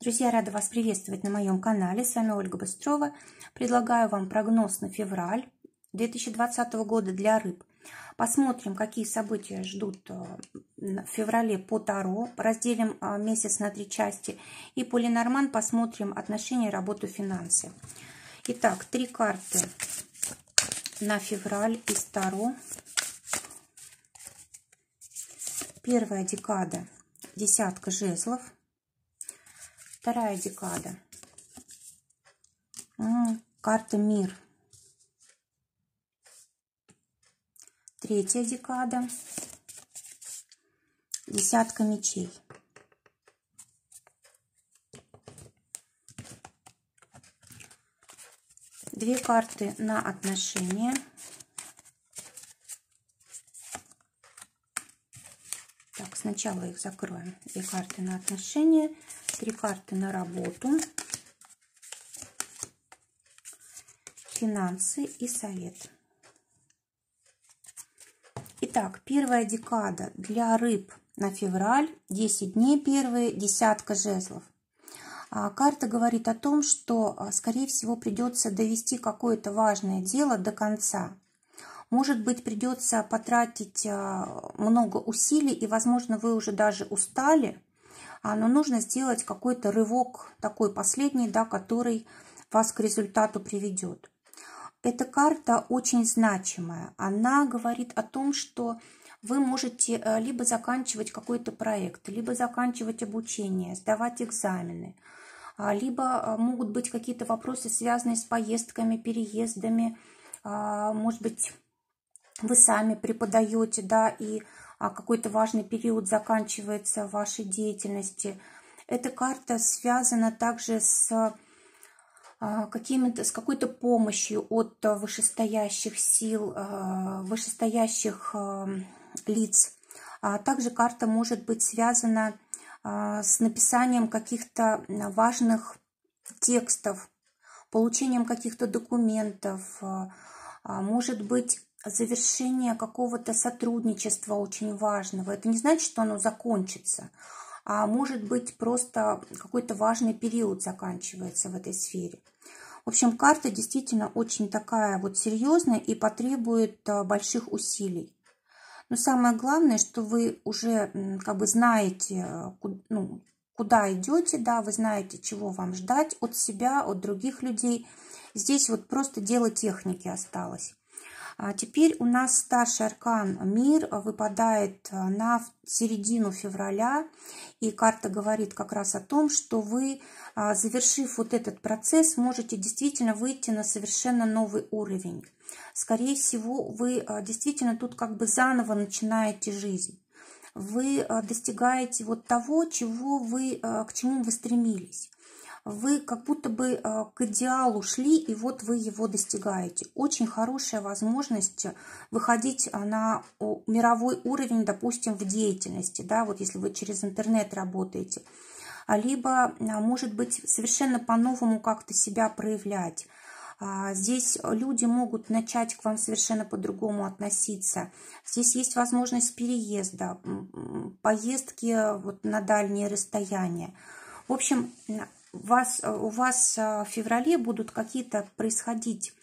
Друзья, рада вас приветствовать на моем канале. С вами Ольга Быстрова. Предлагаю вам прогноз на февраль 2020 года для рыб. Посмотрим, какие события ждут в феврале по Таро. Разделим месяц на 3 части. И по Ленорман посмотрим отношения, работу, финансы. Итак, 3 карты на февраль из Таро. Первая декада — десятка жезлов. Вторая декада. Карта мир. Третья декада. Десятка мечей. Две карты на отношения. Так, сначала их закроем. 2 карты на отношения, 3 карты на работу, финансы и совет. Итак, первая декада для рыб на февраль, 10 дней первые, десятка жезлов. Карта говорит о том, что, скорее всего, придется довести какое-то важное дело до конца. Может быть, придется потратить много усилий, и, возможно, вы уже даже устали, но нужно сделать какой-то рывок, такой последний, да, который вас к результату приведет. Эта карта очень значимая. Она говорит о том, что вы можете либо заканчивать какой-то проект, либо заканчивать обучение, сдавать экзамены, либо могут быть какие-то вопросы, связанные с поездками, переездами, может быть, вы сами преподаете, да, и какой-то важный период заканчивается в вашей деятельности. Эта карта связана также с какой-то помощью от вышестоящих сил, вышестоящих лиц. Также карта может быть связана с написанием каких-то важных текстов, получением каких-то документов, может быть, завершение какого-то сотрудничества очень важного. Это не значит, что оно закончится, а может быть, просто какой-то важный период заканчивается в этой сфере. В общем, карта действительно очень такая вот серьезная и потребует больших усилий. Но самое главное, что вы уже как бы знаете, куда идете, да, вы знаете, чего вам ждать от себя, от других людей. Здесь вот просто дело техники осталось. Теперь у нас старший аркан мир выпадает на середину февраля, и карта говорит как раз о том, что вы, завершив вот этот процесс, можете действительно выйти на совершенно новый уровень. Скорее всего, вы действительно тут как бы заново начинаете жизнь. Вы достигаете вот того, к чему вы стремились. Вы как будто бы к идеалу шли, и вот вы его достигаете. Очень хорошая возможность выходить на мировой уровень, допустим, в деятельности, да, вот если вы через интернет работаете. Либо, может быть, совершенно по-новому как-то себя проявлять. Здесь люди могут начать к вам совершенно по-другому относиться. Здесь есть возможность переезда, поездки вот на дальние расстояния. В общем, у вас в феврале будут какие-то происходить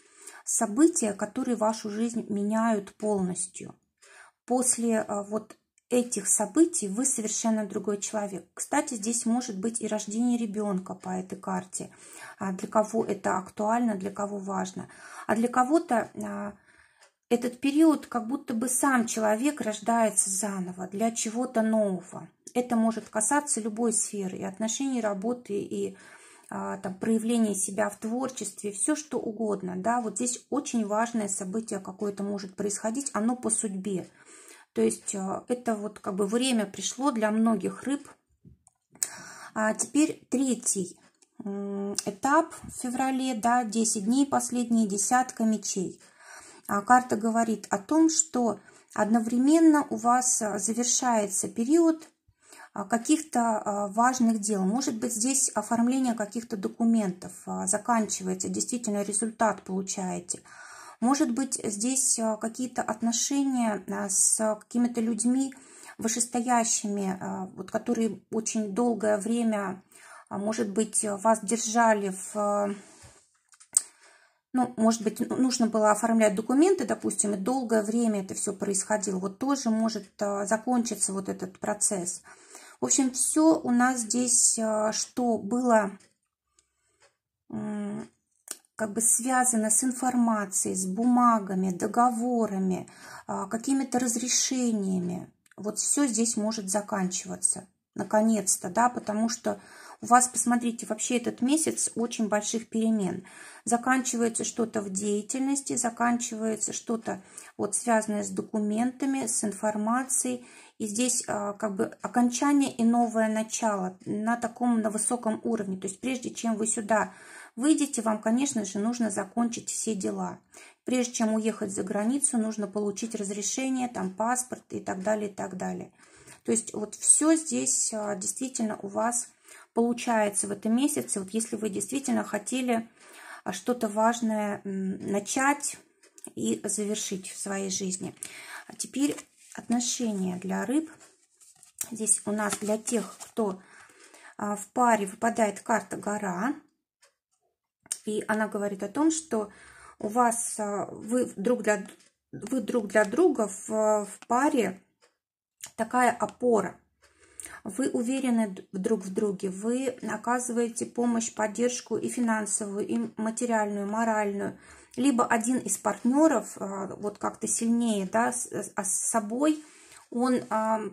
события, которые вашу жизнь меняют полностью. После вот этих событий вы совершенно другой человек. Кстати, здесь может быть и рождение ребенка по этой карте. Для кого это актуально, для кого важно. А для кого-то этот период как будто бы сам человек рождается заново для чего-то нового. Это может касаться любой сферы, и отношений, работы, и там, проявления себя в творчестве, все что угодно. Да? Вот здесь очень важное событие какое-то может происходить, оно по судьбе. То есть это вот как бы время пришло для многих рыб. Теперь третий этап в феврале, да, 10 дней, последние, десятка мечей. Карта говорит о том, что одновременно у вас завершается период каких-то важных дел. Может быть, здесь оформление каких-то документов заканчивается, действительно результат получаете. Может быть, здесь какие-то отношения с какими-то людьми вышестоящими, вот, которые очень долгое время может быть, вас держали в... Ну, может быть, нужно было оформлять документы, допустим, и долгое время это все происходило. Вот тоже может закончиться вот этот процесс. В общем, все у нас здесь, что было как бы связано с информацией, с бумагами, договорами, какими-то разрешениями. Вот все здесь может заканчиваться, наконец-то, да, потому что у вас, посмотрите, вообще этот месяц очень больших перемен. Заканчивается что-то в деятельности, заканчивается что-то вот связанное с документами, с информацией. И здесь как бы окончание и новое начало на таком, на высоком уровне. То есть прежде чем вы сюда выйдете, вам, конечно же, нужно закончить все дела. Прежде чем уехать за границу, нужно получить разрешение, там паспорт и так далее, и так далее. То есть вот все здесь действительно у вас получается в этом месяце. Вот если вы действительно хотели что-то важное начать и завершить в своей жизни. А теперь отношения для рыб. Здесь у нас для тех, кто в паре, выпадает карта гора. И она говорит о том, что у вас вы друг для друга в паре такая опора. Вы уверены друг в друге, вы оказываете помощь, поддержку и финансовую, и материальную, моральную. Либо один из партнеров вот как-то сильнее, да, с собой, он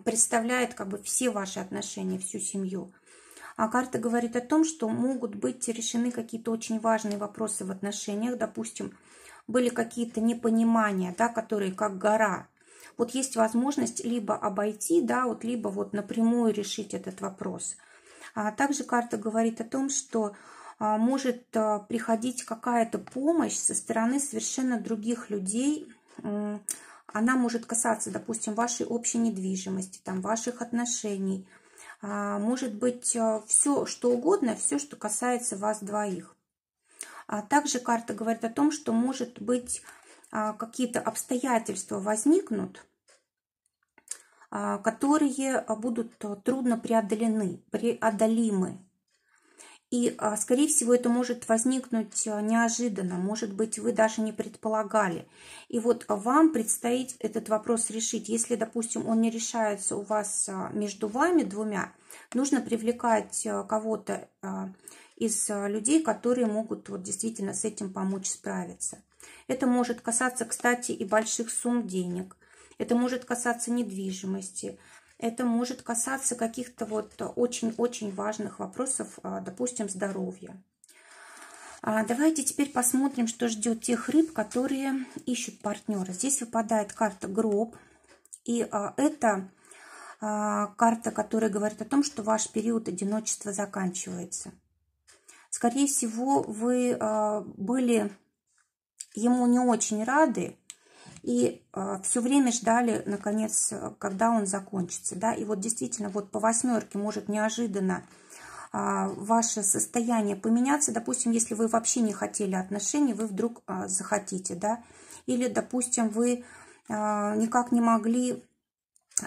представляет как бы все ваши отношения, всю семью. А карта говорит о том, что могут быть решены какие-то очень важные вопросы в отношениях. Допустим, были какие-то непонимания, да, которые как гора. Вот есть возможность либо обойти, да, вот, либо вот напрямую решить этот вопрос. А также карта говорит о том, что может приходить какая-то помощь со стороны совершенно других людей. Она может касаться, допустим, вашей общей недвижимости, там, ваших отношений. Может быть, все, что угодно, все, что касается вас двоих. А также карта говорит о том, что, может быть, какие-то обстоятельства возникнут, которые будут трудно преодолимы. И, скорее всего, это может возникнуть неожиданно, может быть, вы даже не предполагали. И вот вам предстоит этот вопрос решить. Если, допустим, он не решается у вас между вами двумя, нужно привлекать кого-то из людей, которые могут вот действительно с этим помочь справиться. Это может касаться, кстати, и больших сумм денег. Это может касаться недвижимости. Это может касаться каких-то вот очень-очень важных вопросов, допустим, здоровья. Давайте теперь посмотрим, что ждет тех рыб, которые ищут партнера. Здесь выпадает карта Гроб. И это карта, которая говорит о том, что ваш период одиночества заканчивается. Скорее всего, вы были ему не очень рады и все время ждали, наконец, когда он закончится. Да? И вот действительно, вот по восьмерке может неожиданно ваше состояние поменяться. Допустим, если вы вообще не хотели отношений, вы вдруг захотите. Да? Или, допустим, вы никак не могли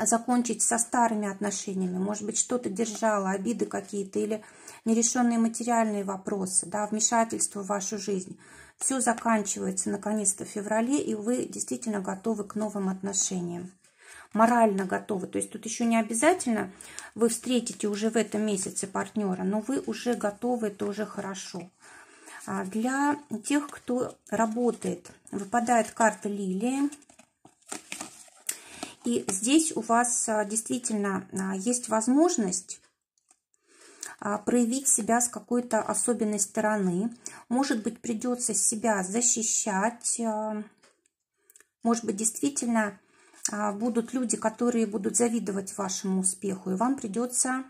закончить со старыми отношениями. Может быть, что-то держало, обиды какие-то или нерешенные материальные вопросы, да, вмешательство в вашу жизнь. Все заканчивается наконец-то в феврале, и вы действительно готовы к новым отношениям. Морально готовы. То есть тут еще не обязательно вы встретите уже в этом месяце партнера, но вы уже готовы, это уже хорошо. Для тех, кто работает, выпадает карта Лилии. И здесь у вас действительно есть возможность проявить себя с какой-то особенной стороны. Может быть, придется себя защищать. Может быть, действительно будут люди, которые будут завидовать вашему успеху. И вам придется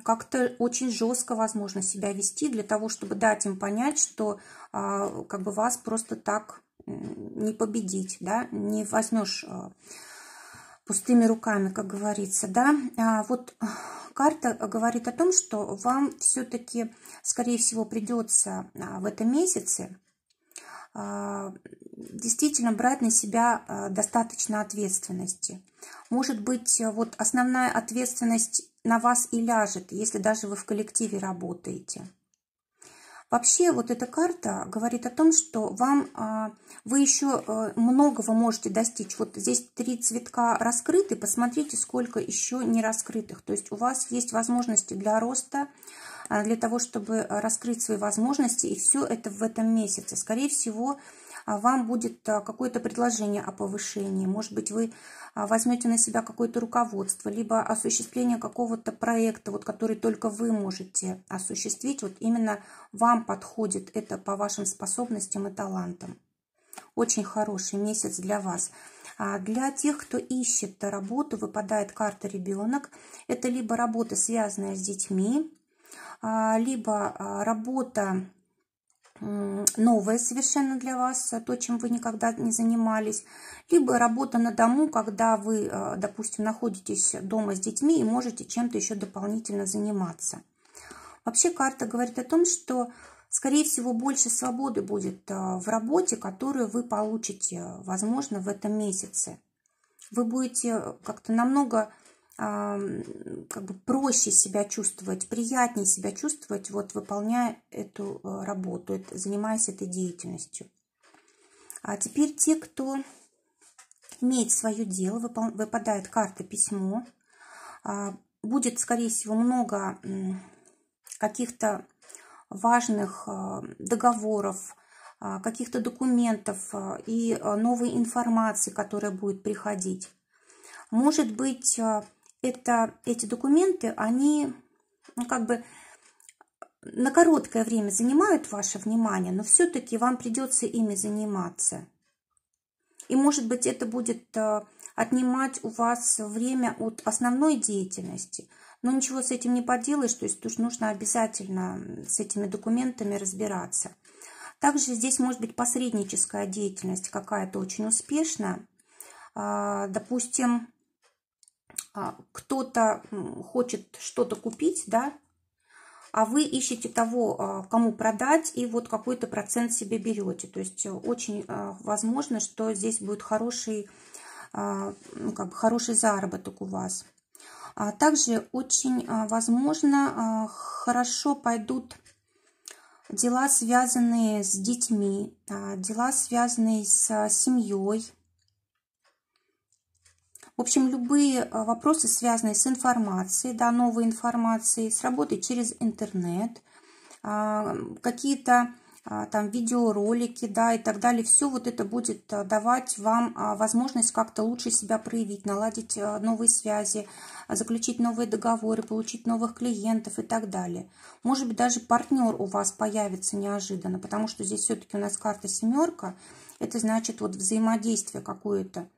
как-то очень жестко, возможно, себя вести для того, чтобы дать им понять, что как бы вас просто так не победить, да, не возьмешь пустыми руками, как говорится, да. Вот карта говорит о том, что вам все-таки, скорее всего, придется в этом месяце действительно брать на себя достаточно ответственности. Может быть, вот основная ответственность на вас и ляжет, если даже вы в коллективе работаете. Вообще, вот эта карта говорит о том, что вы еще многого можете достичь. Вот здесь 3 цветка раскрыты, посмотрите, сколько еще не раскрытых. То есть у вас есть возможности для роста, для того, чтобы раскрыть свои возможности, и все это в этом месяце. Скорее всего, вам будет какое-то предложение о повышении. Может быть, вы возьмете на себя какое-то руководство, либо осуществление какого-то проекта, вот, который только вы можете осуществить. Вот именно вам подходит это по вашим способностям и талантам. Очень хороший месяц для вас. Для тех, кто ищет работу, выпадает карта «Ребенок». Это либо работа, связанная с детьми, либо работа новое совершенно для вас, то, чем вы никогда не занимались, либо работа на дому, когда вы, допустим, находитесь дома с детьми и можете чем-то еще дополнительно заниматься. Вообще карта говорит о том, что, скорее всего, больше свободы будет в работе, которую вы получите, возможно, в этом месяце. Вы будете как-то намного проще себя чувствовать, приятнее себя чувствовать, вот выполняя эту работу, занимаясь этой деятельностью. А теперь те, кто имеет свое дело, выпадает карта «Письмо». Будет, скорее всего, много каких-то важных договоров, каких-то документов и новой информации, которая будет приходить. Может быть, эти документы, они на короткое время занимают ваше внимание, но все-таки вам придется ими заниматься. И, может быть, это будет отнимать у вас время от основной деятельности. Но ничего с этим не поделаешь, то есть нужно обязательно с этими документами разбираться. Также здесь может быть посредническая деятельность какая-то очень успешная. Допустим, кто-то хочет что-то купить, да, а вы ищете того, кому продать, и вот какой-то процент себе берете. То есть очень возможно, что здесь будет хороший заработок у вас. Также очень возможно, хорошо пойдут дела, связанные с детьми, дела, связанные с семьей. В общем, любые вопросы, связанные с информацией, да, новой информацией, с работой через интернет, какие-то там видеоролики, да, и так далее. Все вот это будет давать вам возможность как-то лучше себя проявить, наладить новые связи, заключить новые договоры, получить новых клиентов и так далее. Может быть, даже партнер у вас появится неожиданно, потому что здесь все-таки у нас карта «Семерка». Это значит вот взаимодействие какое-то.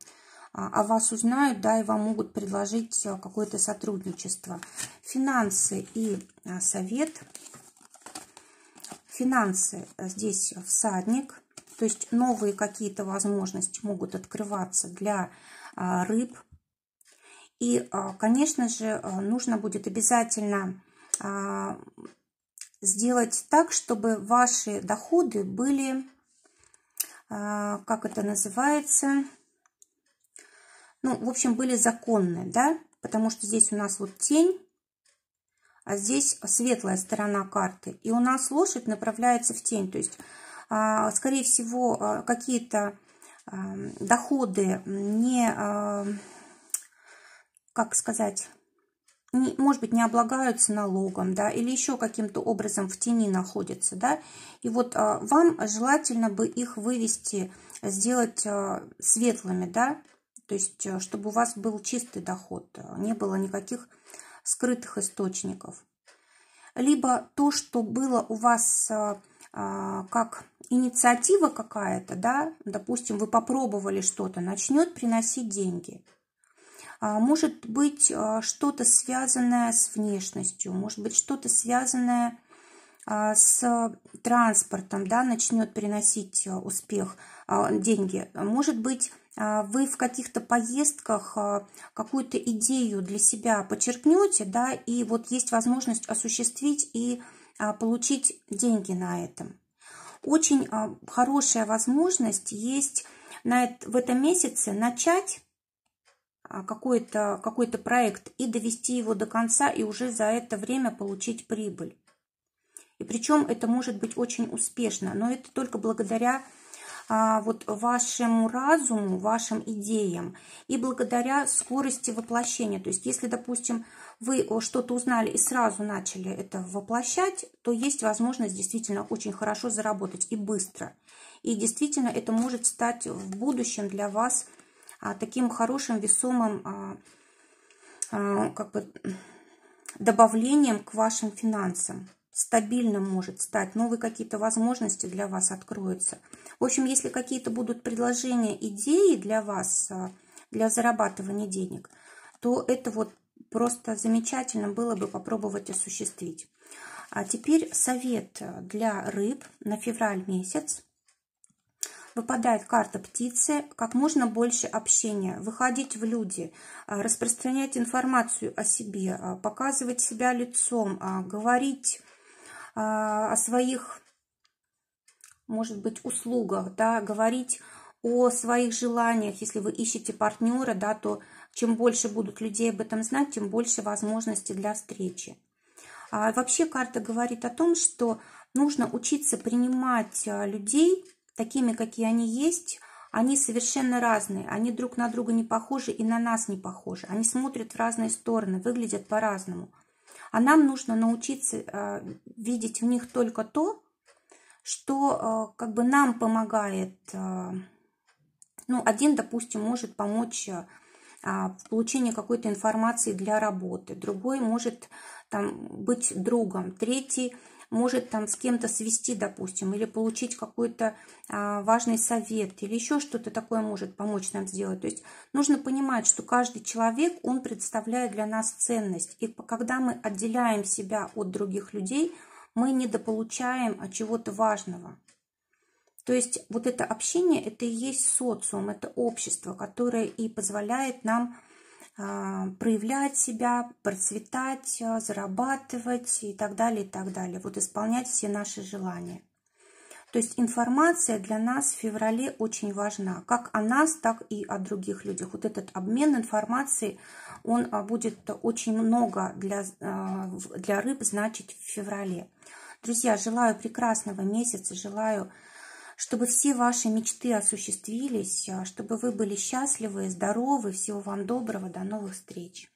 О вас узнают, да, и вам могут предложить какое-то сотрудничество. Финансы и совет. Финансы здесь всадник, то есть новые какие-то возможности могут открываться для рыб. И, конечно же, нужно будет обязательно сделать так, чтобы ваши доходы были, как это называется, в общем, были законные, да, потому что здесь у нас вот тень, а здесь светлая сторона карты. И у нас лошадь направляется в тень. То есть, скорее всего, какие-то доходы не, как сказать, может быть, не облагаются налогом, да, или еще каким-то образом в тени находятся, да. И вот вам желательно бы их вывести, сделать светлыми, да. То есть, чтобы у вас был чистый доход, не было никаких скрытых источников. Либо то, что было у вас как инициатива какая-то, да, допустим, вы попробовали что-то, начнет приносить деньги. Может быть, что-то связанное с внешностью, может быть, что-то связанное с транспортом, да, начнет приносить успех, деньги. Может быть, вы в каких-то поездках какую-то идею для себя подчеркнете, да, и вот есть возможность осуществить и получить деньги на этом. Очень хорошая возможность есть в этом месяце начать какой-то проект и довести его до конца, и уже за это время получить прибыль. И причем это может быть очень успешно, но это только благодаря вот вашему разуму, вашим идеям и благодаря скорости воплощения. То есть, если, допустим, вы что-то узнали и сразу начали это воплощать, то есть возможность действительно очень хорошо заработать и быстро. И действительно это может стать в будущем для вас таким хорошим, весомым как бы добавлением к вашим финансам. Стабильным может стать, новые какие-то возможности для вас откроются. В общем, если какие-то будут предложения, идеи для вас, для зарабатывания денег, то это вот просто замечательно было бы попробовать осуществить. А теперь совет для рыб на февраль месяц. Выпадает карта птицы, как можно больше общения, выходить в люди, распространять информацию о себе, показывать себя лицом, говорить о своих, может быть, услугах, да, говорить о своих желаниях. Если вы ищете партнера, да, то чем больше будут людей об этом знать, тем больше возможностей для встречи. Вообще карта говорит о том, что нужно учиться принимать людей такими, какие они есть. Они совершенно разные, они друг на друга не похожи и на нас не похожи. Они смотрят в разные стороны, выглядят по-разному. А нам нужно научиться видеть в них только то, что как бы нам помогает. Ну, один, допустим, может помочь в получении какой-то информации для работы, другой может там быть другом, третий может там с кем-то свести, допустим, или получить какой-то важный совет, или еще что-то такое может помочь нам сделать. То есть нужно понимать, что каждый человек, он представляет для нас ценность. И когда мы отделяем себя от других людей, мы недополучаем чего-то важного. То есть вот это общение, это и есть социум, это общество, которое и позволяет нам проявлять себя, процветать, зарабатывать и так далее, и так далее. Вот исполнять все наши желания. То есть информация для нас в феврале очень важна. Как о нас, так и о других людях. Вот этот обмен информацией, он будет очень много для рыб значить в феврале. Друзья, желаю прекрасного месяца, желаю, чтобы все ваши мечты осуществились, чтобы вы были счастливы, здоровы. Всего вам доброго, до новых встреч.